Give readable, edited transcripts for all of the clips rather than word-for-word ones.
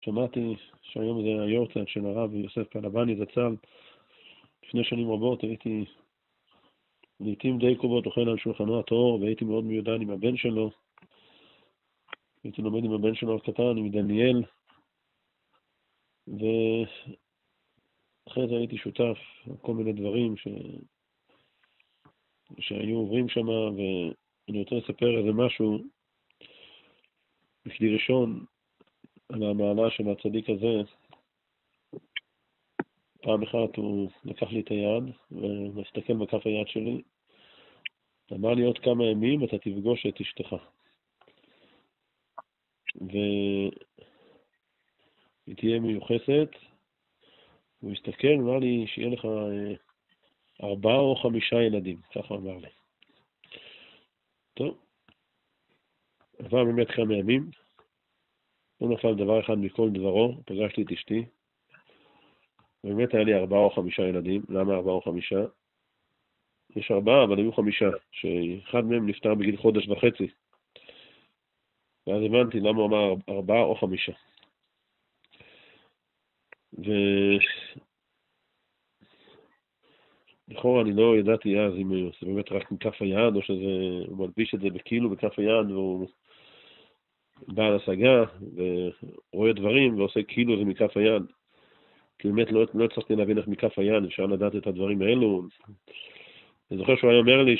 שמעתי שהיום זה היורצייט של הרב יוסף פלבני זצ"ל. לפני שנים רבות הייתי לעתים די קרובות אוכל על שולחנו הטהור, והייתי מאוד מיודן עם הבן שלו. הייתי לומד עם הבן שלו הקטן, עם דניאל, ואחרי זה הייתי שותף כל מיני דברים שהיו עוברים שם, ואני רוצה לספר איזה משהו בשביל ראשון על המעלה של הצדיק הזה. פעם אחת הוא לקח לי את היד ומסתכל בכף היד שלי, אמר לי עוד כמה ימים אתה תפגוש את אשתך, והיא תהיה מיוחסת. הוא הסתכל, אמר לי שיהיה לך 4 או 5 ילדים, ככה אמר לי. טוב, עבר באמת כמה ימים, לא נפל דבר אחד מכל דברו, פגשתי את אשתי, באמת היה לי 4 או 5 ילדים. למה 4 או 5? יש 4, אבל היו 5, שאחד מהם נפטר בגיל 1.5 חודש. ואז הבנתי למה הוא אמר 4 או 5. ולכאורה אני לא ידעתי אז אם זה באמת רק מכף היד, או שהוא מלביש את זה בכאילו בכף היד, והוא בעל השגה, ורואה דברים, ועושה כאילו זה מכף היד. כי באמת לא הצלחתי להבין איך מכף היד אפשר לדעת את הדברים האלו. אני זוכר שהוא היה אומר לי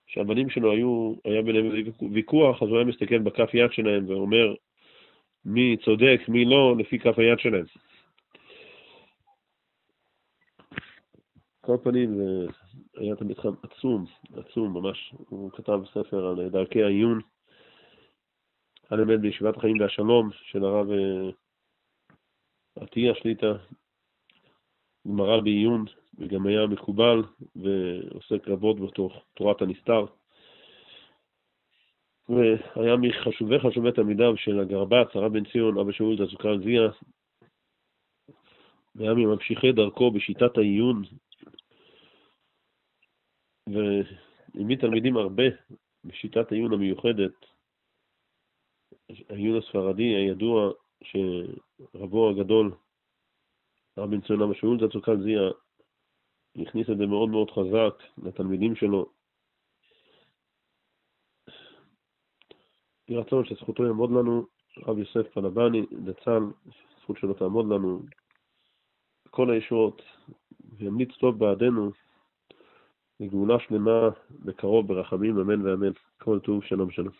שהבנים שלו היה ביניהם ויכוח, אז הוא היה מסתכל בכף יד שלהם ואומר מי צודק, מי לא, לפי כף היד שלהם. כל פנים זה היה תמיד עצום ממש. הוא כתב ספר על דרכי העיון, הלמד בישיבת החיים והשלום של הרב עטיה שליטה, גמרא בעיון, וגם היה מקובל ועוסק רבות בתוך תורת הנסתר, והיה מחשובי תלמידיו של הגרב"ץ, הרב בן ציון אבא שאול זצוק"ל זיע, והיה מממשיכי דרכו בשיטת העיון, והעמיד תלמידים הרבה בשיטת העיון המיוחדת, העיון הספרדי הידוע, שרבו הגדול הרב בן ציון אבא שאול זצוק"ל זיע הכניס את זה מאוד מאוד חזק לתלמידים שלו. יהי רצון שזכותו יעמוד לנו, הרב יוסף פלבני זצ"ל, זכות שלו תעמוד לנו בכל הישועות, וימליץ טוב בעדנו לגאולה שלמה בקרוב ברחמים, אמן ואמן. כל טוב, שלום שלום.